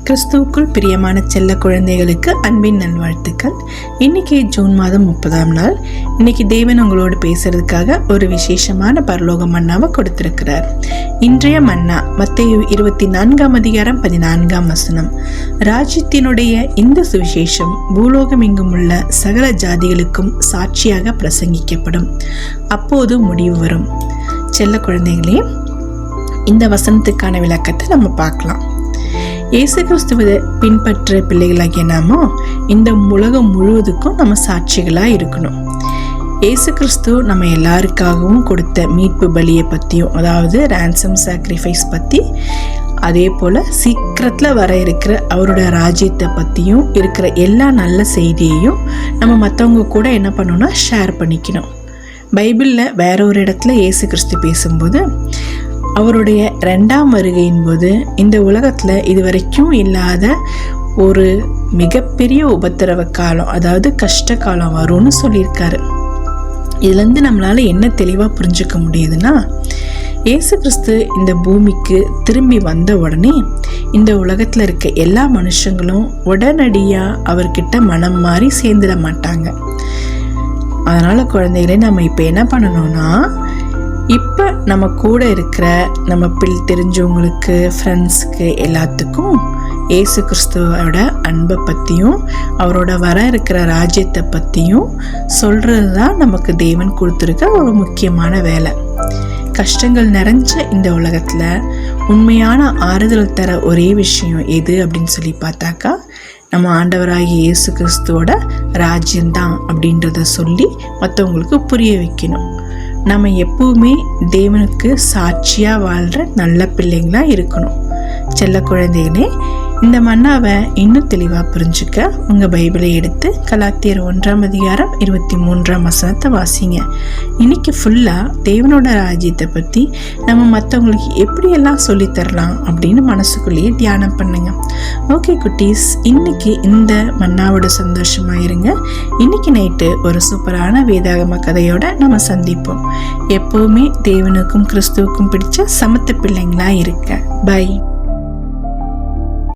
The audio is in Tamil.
கிறிஸ்துவுக்குள் பிரியமான செல்ல குழந்தைகளுக்கு அன்பின் நல்வாழ்த்துக்கள். இன்னைக்கு ஜூன் மாதம் 30ஆம் நாள். இன்னைக்கு தேவன் உங்களோடு பேசுறதுக்காக ஒரு விசேஷமான பரலோக மன்னாவை கொடுத்திருக்கிறார். இன்றைய மன்னா மத்தேயு 24ஆம் அதிகாரம் 14ஆம் வசனம். ராஜ்யத்தினுடைய இந்த சுவிசேஷம் பூலோகம் எங்கும் உள்ள சகல ஜாதிகளுக்கும் சாட்சியாக பிரசங்கிக்கப்படும், அப்போது முடிவு வரும். செல்ல குழந்தைகளே, இந்த வசனத்துக்கான விளக்கத்தை நம்ம பார்க்கலாம். இயேசு கிறிஸ்துவை பின்பற்ற பிள்ளைகளாகிய நாமோ இந்த உலகம் முழுவதுக்கும் நம்ம சாட்சிகளாக இருக்கணும். இயேசு கிறிஸ்து நம்ம எல்லாருக்காகவும் கொடுத்த மீட்பு பலியை பற்றியும், அதாவது ransom sacrifice பற்றி, அதே போல் சீக்கிரத்தில் வர இருக்கிற அவரோட ராஜ்யத்தை பற்றியும் இருக்கிற எல்லா நல்ல செய்தியையும் நம்ம மற்றவங்க கூட என்ன பண்ணணும்னா ஷேர் பண்ணிக்கணும். பைபிளில் வேற ஒரு இடத்துல இயேசு கிறிஸ்து பேசும்போது அவருடைய 2ஆம் வருகையின் போது இந்த உலகத்தில் இதுவரைக்கும் இல்லாத ஒரு மிகப்பெரிய உபத்திரவ காலம், அதாவது கஷ்ட காலம் வரும்னு சொல்லியிருக்காரு. இதுலேருந்து நம்மளால் என்ன தெளிவாக புரிஞ்சுக்க முடியுதுன்னா, இயேசு கிறிஸ்து இந்த பூமிக்கு திரும்பி வந்த உடனே இந்த உலகத்தில் இருக்க எல்லா மனுஷங்களும் உடனடியாக அவர்கிட்ட மனம் மாறி சேர்ந்துட மாட்டாங்க. அதனால் குழந்தைகளே, நம்ம இப்போ என்ன பண்ணணும்னா, இப்போ நம்ம கூட இருக்கிற நம்ம தெரிஞ்சவங்களுக்கு, ஃப்ரெண்ட்ஸுக்கு எல்லாத்துக்கும் இயேசு கிறிஸ்துவோட அன்பை பற்றியும் அவரோட வர இருக்கிற ராஜ்யத்தை பற்றியும் சொல்கிறது தான் நமக்கு தேவன் கொடுத்துருக்க ஒரு முக்கியமான வேலை. கஷ்டங்கள் நிறைஞ்ச இந்த உலகத்தில் உண்மையான ஆறுதல் தர ஒரே விஷயம் எது அப்படின்னு சொல்லி பார்த்தாக்கா, நம்ம ஆண்டவராகிய இயேசு கிறிஸ்துவோட ராஜ்யம்தான் அப்படின்றத சொல்லி மற்றவங்களுக்கு புரிய வைக்கணும். நம்ம எப்பவுமே தேவனுக்கு சாட்சியாக வாழ்கிற நல்ல பிள்ளைங்களாக இருக்கணும். செல்ல குழந்தைகளே, இந்த மன்னாவை இன்னும் தெளிவாக புரிஞ்சுக்க உங்கள் பைபிளை எடுத்து கலாத்தியர் 1ஆம் அதிகாரம் 23ஆம் வசனத்தை வாசிங்க. இன்னைக்கு ஃபுல்லாக தேவனோட ராஜ்யத்தை பற்றி நம்ம மற்றவங்களுக்கு எப்படியெல்லாம் சொல்லித்தரலாம் அப்படின்னு மனசுக்குள்ளேயே தியானம் பண்ணுங்க. ஓகே குட்டீஸ், இன்னைக்கு இந்த மன்னாவோட சந்தோஷமாக இருங்க. இன்னைக்கு நைட்டு ஒரு சூப்பரான வேதாகம கதையோட நம்ம சந்திப்போம். எப்போவுமே தேவனுக்கும் கிறிஸ்துவுக்கும் பிடிச்ச சமத்து பிள்ளைங்களா இருக்க. பை.